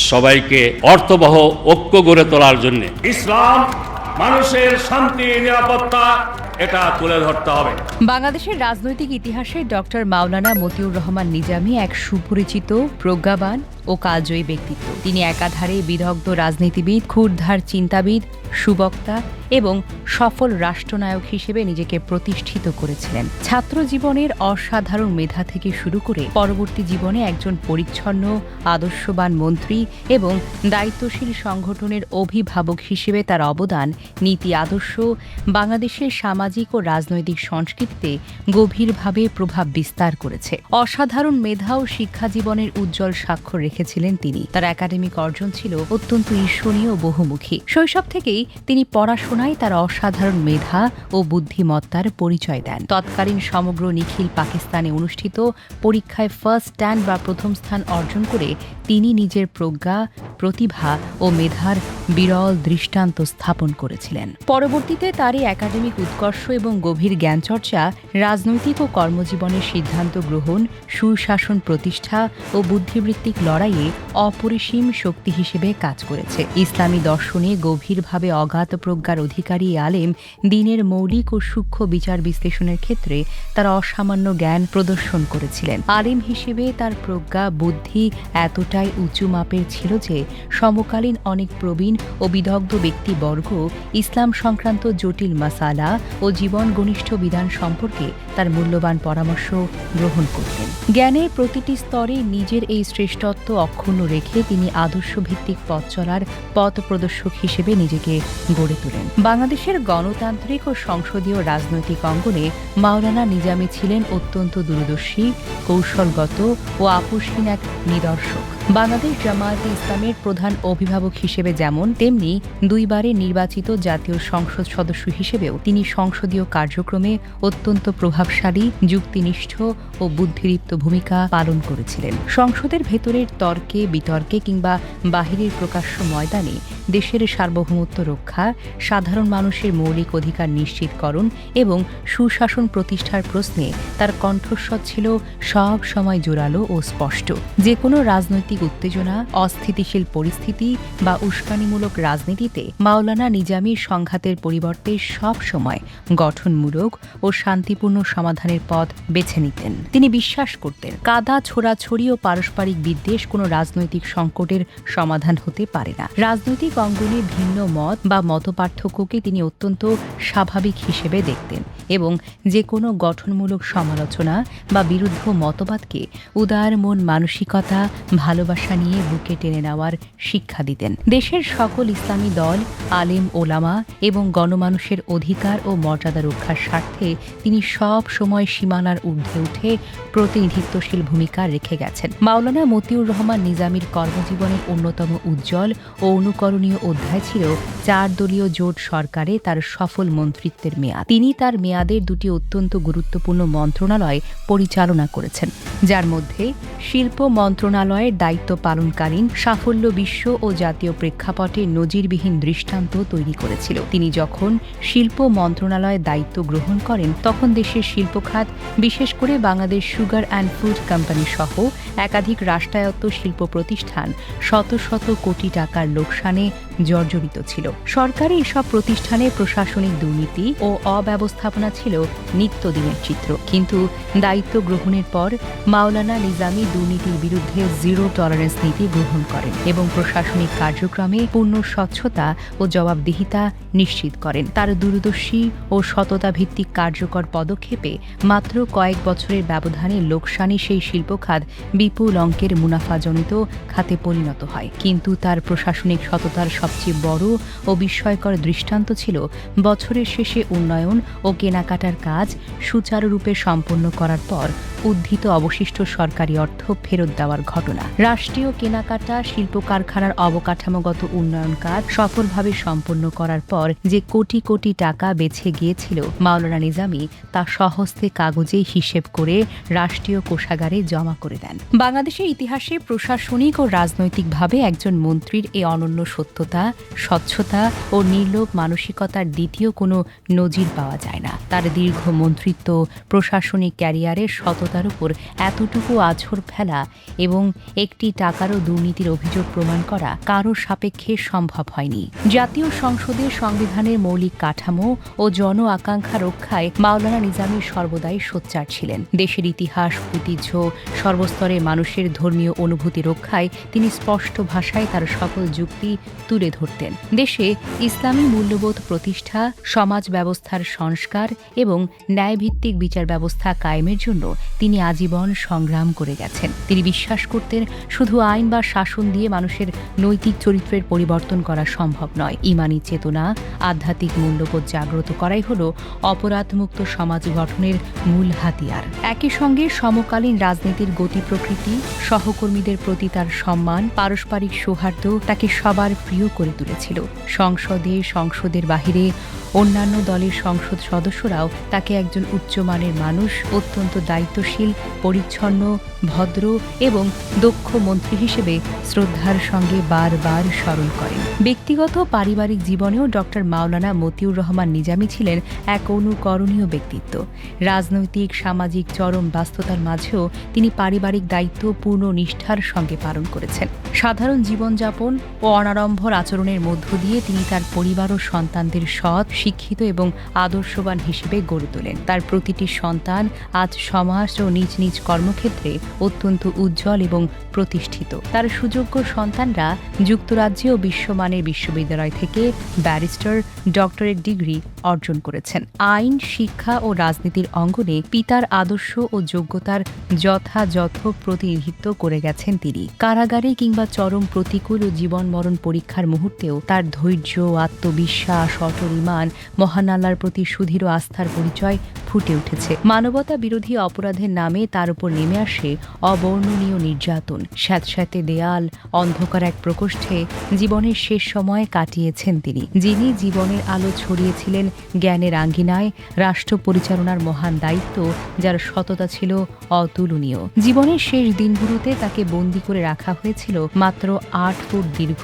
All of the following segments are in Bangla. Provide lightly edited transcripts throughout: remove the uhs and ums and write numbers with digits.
সবাইকে অর্থবহ ঐক্য গড়ে তোলার জন্য ইসলাম মানুষের শান্তি নিরাপত্তা এটা তুলে ধরতে হবে। বাংলাদেশের রাজনৈতিক ইতিহাসে ডক্টর মাওলানা মতিউর রহমান নিজামী এক সুপরিচিত, প্রজ্ঞাবান ও কালজয়ী ব্যক্তিত্ব। তিনি একাধারে বিদগ্ধ রাজনীতিবিদ, ক্ষুরধার চিন্তাবিদ, সুবক্তা এবং সফল রাষ্ট্রনায়ক হিসেবে নিজেকে প্রতিষ্ঠিত করেছিলেন। ছাত্র জীবনের অসাধারণ মেধা থেকে শুরু করে পরবর্তী জীবনে একজন পরিচ্ছন্ন, আদর্শবান মন্ত্রী এবং দায়িত্বশীল সংগঠনের অভিভাবক হিসেবে তার অবদান, নীতি আদর্শ বাংলাদেশের সামাজিক ও রাজনৈতিক সংস্কৃতিতে গভীরভাবে প্রভাব বিস্তার করেছে। অসাধারণ মেধা ও শিক্ষা জীবনের উজ্জ্বল স্বাক্ষর রেখেছিলেন তিনি। তার একাডেমিক অর্জন ছিল অত্যন্ত ঈর্ষণীয় ও বহুমুখী। শৈশব থেকেই তিনি পড়াশোনায় তার অসাধারণ মেধা ও বুদ্ধিমত্তার পরিচয় দেন। তৎকালীন সমগ্র নিখিল পাকিস্তানে অনুষ্ঠিত পরীক্ষায় ফার্স্ট স্ট্যান্ড বা প্রথম স্থান অর্জন করে তিনি নিজের প্রজ্ঞা, প্রতিভা ও মেধার বিরল দৃষ্টান্ত স্থাপন করেছিলেন। পরবর্তীতে তার এই একাডেমিক উৎকর্ষ এবং গভীর জ্ঞানচর্চা রাজনৈতিক ও কর্মজীবনের সিদ্ধান্ত গ্রহণ, সুশাসন প্রতিষ্ঠা ও বুদ্ধিবৃত্তিক লড়াইয়ে অপরিসীম শক্তি হিসেবে কাজ করেছে। ইসলামী দর্শনে গভীরভাবে অগাধ প্রজ্ঞার অধিকারী আলেম দ্বীনের মৌলিক ও সূক্ষ্ম বিচার বিশ্লেষণের ক্ষেত্রে তার অসামান্য জ্ঞান প্রদর্শন করেছিলেন। আলেম হিসেবে তার প্রজ্ঞা, বুদ্ধি এতটাই উঁচু মাপের ছিল যে সমকালীন অনেক প্রবীণ ও বিদগ্ধ ব্যক্তিবর্গ ইসলাম সংক্রান্ত জটিল মাসালা ও জীবন ঘনিষ্ঠ বিধান সম্পর্কে তার মূল্যবান পরামর্শ গ্রহণ করতেন। জ্ঞানের প্রতিটি স্তরে নিজের এই শ্রেষ্ঠত্ব অক্ষুণ্ণ রেখে তিনি আদর্শভিত্তিক পথ চলার পথ প্রদর্শক হিসেবে নিজেকে গড়ে তোলেন। বাংলাদেশের গণতান্ত্রিক ও সংসদীয় রাজনৈতিক অঙ্গনে মাওলানা নিজামী ছিলেন অত্যন্ত দূরদর্শী, কৌশলগত ও আপোষহীন এক নিদর্শক। বাংলাদেশ জামায়াতে ইসলামের প্রধান অভিভাবক হিসেবে যেমন, তেমনি দুইবারে নির্বাচিত জাতীয় সংসদ সদস্য হিসেবেও তিনি সংসদীয় কার্যক্রমে অত্যন্ত প্রভাবশালী, যুক্তিনিষ্ঠ ও বুদ্ধিদীপ্ত ভূমিকা পালন করেছিলেন। সংসদের ভেতরের তর্কে বিতর্কে কিংবা বাহিরের প্রকাশ্য ময়দানে দেশের সার্বভৌমত্ব রক্ষা, সাধারণ মানুষের মৌলিক অধিকার নিশ্চিতকরণ এবং সুশাসন প্রতিষ্ঠার প্রশ্নে তার কণ্ঠস্বর ছিল সব সময় জোরালো ও স্পষ্ট। যে কোনো রাজনৈতিক উত্তেজনা, অস্থিতিশীল পরিস্থিতি বা উস্কানিমূলক রাজনীতিতে মাওলানা নিজামীর সংঘাতের পরিবর্তে সব সময় গঠনমূলক ও শান্তিপূর্ণ সমাধানের পথ বেছে নিতেন। তিনি বিশ্বাস করতেন, কাদা ছোড়াছড়ি ও পারস্পরিক বিদ্বেষ কোনো রাজনৈতিক সংকটের সমাধান হতে পারে না। রাজনৈতিক অঙ্গনে ভিন্ন মত বা মতপার্থক্যকে তিনি অত্যন্ত স্বাভাবিক হিসেবে দেখতেন এবং যে কোনো গঠনমূলক সমালোচনা বা বিরুদ্ধ মতবাদকে উদার মন মানসিকতা, ভালোবাসা নিয়ে বুকে টেনে নেওয়ার শিক্ষা দিতেন। দেশের সকল ইসলামী দল, আলেম ওলামা এবং গণমানুষের অধিকার ও মর্যাদা রক্ষার স্বার্থে তিনি সব সময় সীমানার ঊর্ধ্বে উঠে প্রতিনিধিত্বশীল ভূমিকা রেখে গেছেন। মাওলানা মতিউর রহমান নিজামীর কর্মজীবনের অন্যতম উজ্জ্বল ও অনুকরণীয় অধ্যায় ছিল 4 দলীয় জোট সরকারে তার সফল মন্ত্রিত্বের মেয়াদ। তিনি তার মেয়াদের দুটি অত্যন্ত গুরুত্বপূর্ণ মন্ত্রণালয় পরিচালনা করেছেন, যার মধ্যে শিল্প মন্ত্রণালয়ের দায়িত্ব পালনকালীন সাফল্য বিশ্ব ও জাতীয় প্রেক্ষাপটে নজিরবিহীন দৃষ্টান্ত তৈরি করেছিল। তিনি যখন শিল্প মন্ত্রণালয়ের দায়িত্ব গ্রহণ করেন তখন দেশের শিল্প খাত, বিশেষ করে Bangladesh sugar and food company সহ একাধিক রাষ্ট্রায়ত্ত শিল্প প্রতিষ্ঠান শত শত কোটি টাকার লোকসানে জর্জরিত ছিল। সরকারি এসব প্রতিষ্ঠানে প্রশাসনিক দুর্নীতি ও অব্যবস্থাপনা ছিল নিত্যদিনের চিত্র। কিন্তু দায়িত্ব গ্রহণের পর মাওলানা নিজামী দুর্নীতির বিরুদ্ধে জিরো টলারেন্স নীতি গ্রহণ করেন এবং প্রশাসনিক কার্যক্রমে পূর্ণ স্বচ্ছতা ও জবাবদিহিতা নিশ্চিত করেন। তার দূরদর্শী ও সততা ভিত্তিক কার্যকর পদক্ষেপে মাত্র কয়েক বছরের ব্যবধানে লোকসানি সেই শিল্প খাত বিপুল অঙ্কের মুনাফাজনিত খাতে পরিণত হয়। কিন্তু তার প্রশাসনিক সততার সবচেয়ে বড় ও বিস্ময়কর দৃষ্টান্ত ছিল বছরের শেষে উন্নয়ন ও কেনাকাটার কাজ সুচারুরূপে সম্পন্ন করার পর উদ্ধৃত অবশিষ্ট সরকারি অর্থ ফেরত দেওয়ার ঘটনা। রাষ্ট্রীয় কেনাকাটা, শিল্প কারখানার অবকাঠামোগত উন্নয়ন কাজ সফলভাবে সম্পন্ন করার পর যে কোটি কোটি টাকা বেঁচে গিয়েছিল, মাওলানা নিজামী তা স্বহস্তে কাগজে হিসেব করে রাষ্ট্রীয় কোষাগারে জমা করে দেন। বাংলাদেশের ইতিহাসে প্রশাসনিক ও রাজনৈতিকভাবে একজন মন্ত্রীর এই অনন্য সত্যতা, স্বচ্ছতা ও নির্লোভ মানসিকতার দ্বিতীয় কোনো নজির পাওয়া যায় না। তার দীর্ঘ মন্ত্রিত্ব, প্রশাসনিক ক্যারিয়ারের সততার উপর এতটুকু আছর ফেলা এবং একটি একটি টাকারও দুর্নীতির অভিযোগ প্রমাণ করা কারো সাপেক্ষে সম্ভব হয়নি। জাতীয় সংসদে সংবিধানের মৌলিক কাঠামো ও জন আকাঙ্ক্ষা রক্ষায় মাওলানা নিজামী সর্বদাই সোচ্চার ছিলেন। দেশের ইতিহাস, ঐতিহ্য, সর্বস্তরের মানুষের ধর্মীয় অনুভূতি রক্ষায় তিনি স্পষ্ট ভাষায় তার সকল যুক্তি তুলে ধরতেন। দেশে ইসলামী মূল্যবোধ প্রতিষ্ঠা, সমাজ ব্যবস্থার সংস্কার এবং ন্যায়ভিত্তিক বিচার ব্যবস্থা কায়েমের জন্য তিনি আজীবন সংগ্রাম করে গেছেন। তিনি বিশ্বাস করতেন, শুধু আইন বা শাসন দিয়ে মানুষের নৈতিক চরিত্রের পরিবর্তন করা সম্ভব নয়। ঈমানি চেতনা, আধ্যাত্মিক মূল্যবোধ জাগ্রত করাই হল অপরাধমুক্ত সমাজ গঠনের মূল হাতিয়ার। একই সঙ্গে সমকালীন রাজনীতির গতি প্রকৃতি, সহকর্মীদের প্রতি তার সম্মান, পারস্পরিক সৌহার্দ্য তাকে সবার প্রিয় করে তুলেছিল। সংসদের বাহিরে অন্যান্য দলের সংসদ সদস্যরাও তাকে একজন উচ্চমানের মানুষ, অত্যন্ত দায়িত্বশীল, পরিচ্ছন্ন, ভদ্র এবং দক্ষ মন্ত্রী হিসেবে শ্রদ্ধার সঙ্গে বারবার স্মরণ করেন। ব্যক্তিগত পারিবারিক জীবনেও ডক্টর মাওলানা মতিউর রহমান নিজামী ছিলেন এক অনুকরণীয় ব্যক্তিত্ব। রাজনৈতিক, সামাজিক চরম ব্যস্ততার মাঝেও তিনি পারিবারিক দায়িত্ব পূর্ণ নিষ্ঠার সঙ্গে পালন করেছেন। সাধারণ জীবনযাপন ও অনাড়ম্বর আচরণের মধ্য দিয়ে তিনি তার পরিবার ও সন্তানদের সৎ, শিক্ষিত এবং আদর্শবান হিসেবে গড়ে তোলেন। তার প্রতিটি সন্তান আজ সমাজ ও নিজ নিজ কর্মক্ষেত্রে অত্যন্ত উজ্জ্বল এবং প্রতিষ্ঠিত। তার সুযোগ্য সন্তানরা যুক্তরাজ্যে ও বিশ্বমানের বিশ্ববিদ্যালয় থেকে ব্যারিস্টার, ডক্টরেট ডিগ্রি অর্জন করেছেন। আইন, শিক্ষা ও রাজনীতির অঙ্গনে পিতার আদর্শ ও যোগ্যতার যথাযথ প্রতিনিধিত্ব করে গেছেন তিনি। কারাগারে কিংবা চরম প্রতিকূল ও জীবন মরণ পরীক্ষার মুহূর্তেও তার ধৈর্য, আত্মবিশ্বাস, অটল ঈমান, মহান আল্লাহর প্রতি সুদৃঢ় আস্থার পরিচয় ফুটে উঠেছে। মানবতা বিরোধী অপরাধের নামে তার উপর নেমে আসে অবর্ণনীয় নির্যাতন। স্যাঁতস্যাঁতে দেয়াল, অন্ধকার এক প্রকোষ্ঠে জীবনের শেষ সময় কাটিয়েছেন তিনি। যিনি জীবনের আলো ছড়িয়েছিলেন জ্ঞানের আঙ্গিনায়, রাষ্ট্র পরিচালনার মহান দায়িত্ব যার সততা ছিল অতুলনীয়। জীবনের শেষ দিনগুলোতে তাকে বন্দী করে রাখা হয়েছিল মাত্র 8 ফুট দীর্ঘ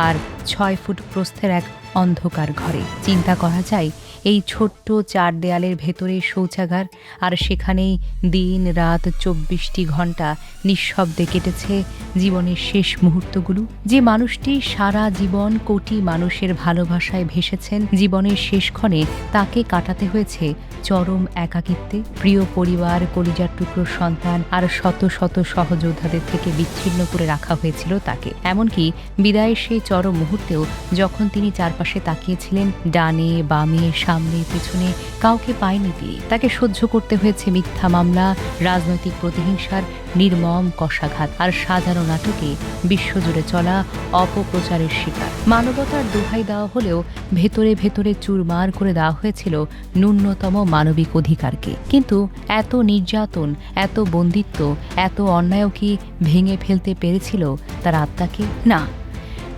আর 6 ফুট প্রস্থের এক অন্ধকার ঘরে। চিন্তা করা যায়, এই ছোট্ট 4 দেয়ালের ভেতরে শৌচাগার, আর সেখানেই দিন রাত 24টি ঘণ্টা নিঃশব্দে কেটেছে জীবনের শেষ মুহূর্তগুলো। যে মানুষটি সারা জীবন কোটি মানুষের ভালোবাসায় ভেসেছেন, জীবনের শেষক্ষণে তাকে কাটাতে হয়েছে চরম একাকিত্বে। প্রিয় পরিবার, কলিজার টুকরো সন্তান আর শত শত সহযোদ্ধাদের থেকে বিচ্ছিন্ন করে রাখা হয়েছিল তাকে। এমনকি বিদায়ের সেই চরম মুহূর্তেও যখন তিনি চারপাশে তাকিয়েছিলেন, ডানে বামে, সামনে পেছনে কাউকে পায়নি তিনি। তাকে সহ্য করতে হয়েছে মিথ্যা মামলা, রাজনৈতিক প্রতিহিংসার নির্মম কষাঘাত আর সাজানো নাটকে বিশ্বজুড়ে চলা অপপ্রচারের শিকার। মানবতার দোহাই দেওয়া হলেও ভেতরে ভেতরে চুরমার করে দেওয়া হয়েছিল ন্যূনতম মানবিক অধিকারকে। কিন্তু এত নির্যাতন, এত বন্দিত্ব, এত অন্যায় কি ভেঙে ফেলতে পেরেছিল তার আত্মাকে? না।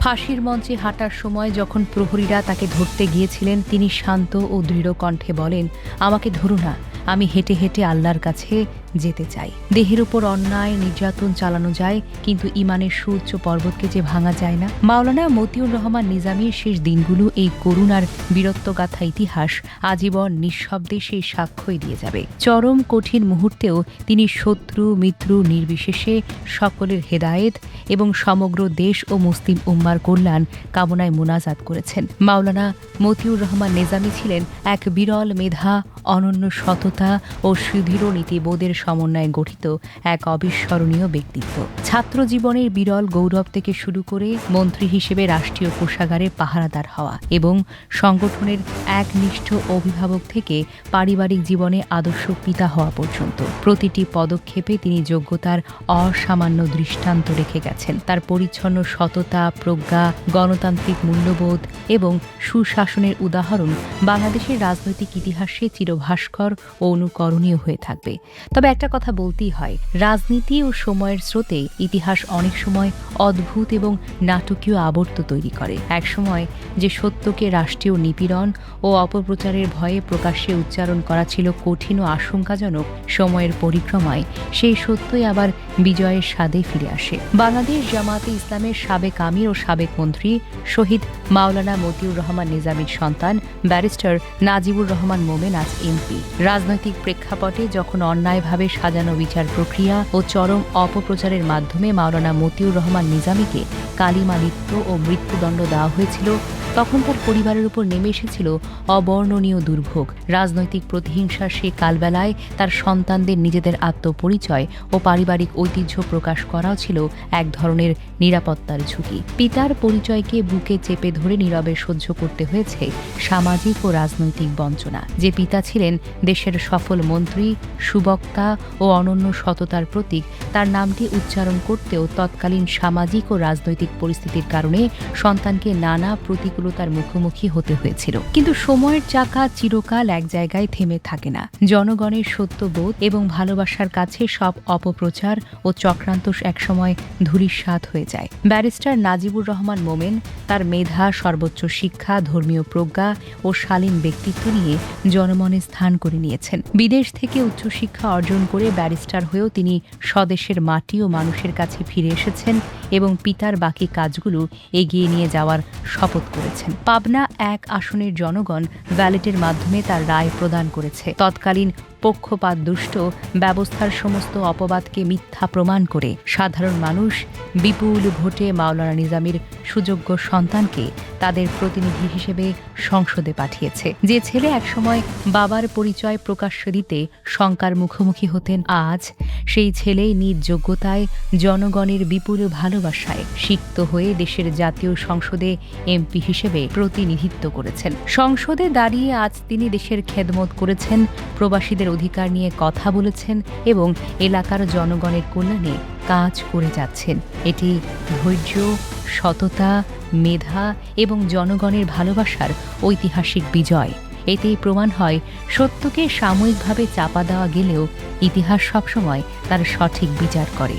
ফাঁসির মঞ্চে হাঁটার সময় যখন প্রহরীরা তাকে ধরতে গিয়েছিলেন, তিনি শান্ত ও দৃঢ় কণ্ঠে বলেন, আমাকে ধরো না, আমি হেঁটে হেঁটে আল্লাহর কাছে যেতে চাই। দেহের উপর অন্যায় নির্যাতন চালানো যায়, কিন্তু ইমানের সুউচ্চ পর্বতকে যে ভাঙা যায় না। মাওলানা মতিউর রহমান নিজামীর শেষ দিনগুলো এই করুণ আর বীরত্বগাথা ইতিহাস আজীবন নিঃশব্দে সেই সাক্ষ্যই দিয়ে যাবে। চরম কঠিন মুহূর্তেও তিনি শত্রু মিত্র নির্বিশেষে সকলের হেদায়েত এবং সমগ্র দেশ ও মুসলিম উম্মার কল্যাণ কামনায় মোনাজাত করেছেন। মাওলানা মতিউর রহমান নিজামী ছিলেন এক বিরল মেধা, অনন্য সততা ও সুদৃঢ় নীতিবোধের সমন্বয়ে গঠিত এক অবিস্মরণীয় ব্যক্তিত্ব। ছাত্র জীবনের বিরল গৌরব থেকে শুরু করে মন্ত্রী হিসেবে রাষ্ট্রীয় কোষাগারে পাহারাদার হওয়া এবং সংগঠনের একনিষ্ঠ অভিভাবক থেকে পারিবারিক জীবনে আদর্শ পিতা হওয়া পর্যন্ত প্রতিটি পদক্ষেপে তিনি যোগ্যতার অসামান্য দৃষ্টান্ত রেখে গেছেন। তার পরিচ্ছন্ন সততা, প্রজ্ঞা, গণতান্ত্রিক মূল্যবোধ এবং সুশাসনের উদাহরণ বাংলাদেশের রাজনৈতিক ইতিহাসে চিরভাস্কর ও অনুকরণীয় হয়ে থাকবে। তবে একটা কথা বলতেই হয়, রাজনীতি ও সময়ের স্রোতে ইতিহাস অনেক সময় অদ্ভুত এবং নাটকীয় আবর্ত তৈরি করে। একসময় যে সত্যকে রাষ্ট্রীয় নিপীড়ন ও অপপ্রচারের ভয়ে প্রকাশ্যে উচ্চারণ করা ছিল কঠিন ও আশঙ্কাজনক, সময়ের পরিক্রমায় সেই সত্যই আবার বিজয়ের স্বাদে ফিরে আসে। বাংলাদেশ জামায়াতে ইসলামের সাবেক আমির ও সাবেক মন্ত্রী শহীদ মাওলানা মতিউর রহমান নিজামীর সন্তান ব্যারিস্টার নাজিবুর রহমান মোমেন আজ এমপি। রাজনৈতিক প্রেক্ষাপটে যখন অন্যায়ভাবে নির্মমভাবে সাজানো বিচার প্রক্রিয়া ও চরম অপপ্রচারের মাধ্যমে মাওলানা মতিউর রহমান নিজামীকে কালিমালিপ্ত ও মৃত্যুদণ্ড দেওয়া হয়েছিল, তখন তার পরিবারের উপর নেমে এসেছিল অবর্ণনীয় দুর্ভোগ। রাজনৈতিক প্রতিহিংসার সে কালবেলায় তার সন্তানদের নিজেদের আত্মপরিচয় ও পারিবারিক ঐতিহ্য প্রকাশ করাও ছিল এক ধরনের নিরাপত্তার ঝুঁকি। পিতার পরিচয়কে বুকে চেপে ধরে নীরবে সহ্য করতে হয়েছে সামাজিক ও রাজনৈতিক বঞ্চনা। যে পিতা ছিলেন দেশের সফল মন্ত্রী, সুবক্তা ও অনন্য সততার প্রতীক, তার নামটি উচ্চারণ করতেও তৎকালীন সামাজিক ও রাজনৈতিক পরিস্থিতির কারণে সন্তানকে নানা প্রতিকূলতার মুখোমুখি হতে হয়েছিল। কিন্তু সময়ের চাকা চিরকাল এক জায়গায় থেমে থাকে না। জনগণের সত্যবোধ এবং ভালোবাসার কাছে সব অপপ্রচার ও চক্রান্ত একসময় ধূলিসাৎ হয়ে যায়। ব্যারিস্টার নাজিবুর রহমান মোমেন তার মেধা, সর্বোচ্চ শিক্ষা, ধর্মীয় প্রজ্ঞা ও শালীন ব্যক্তিত্ব নিয়ে জনমনে স্থান করে নিয়েছেন। বিদেশ থেকে উচ্চশিক্ষা অর্জন করে ব্যারিস্টার হয়েও তিনি স্বদেশের মাটি ও মানুষের কাছে ফিরে এসেছেন এবং পিতার বাকি কাজগুলো এগিয়ে নিয়ে যাওয়ার শপথ করেছেন। পাবনা ১ আসনের জনগণ ব্যালটের মাধ্যমে তার রায় প্রদান করেছে। তৎকালীন পক্ষপাত দুষ্ট ব্যবস্থার সমস্ত অপবাদকে মিথ্যা প্রমাণ করে সাধারণ মানুষ বিপুল ভোটে মাওলানা নিজামীর সুযোগ্য সন্তানকে তাদের প্রতিনিধি হিসেবে সংসদে পাঠিয়েছে। যে ছেলে একসময় বাবার পরিচয় প্রকাশ্য দিতে শঙ্কার মুখোমুখি হতেন, আজ সেই ছেলেই নিজ যোগ্যতায়, জনগণের বিপুল ভালোবাসায় সিক্ত হয়ে দেশের জাতীয় সংসদে এমপি হিসেবে প্রতিনিধিত্ব করেছেন। সংসদে দাঁড়িয়ে আজ তিনি দেশের খেদমত করেছেন, প্রবাসীদের অধিকার নিয়ে কথা বলেছেন এবং এলাকার জনগণের কল্যাণে কাজ করে যাচ্ছেন। এটি ধৈর্য, সততা, মেধা এবং জনগণের ভালোবাসার ঐতিহাসিক বিজয়। এতেই প্রমাণ হয় সত্যকে সাময়িকভাবে চাপা দেওয়া গেলেও ইতিহাস সবসময় তার সঠিক বিচার করে।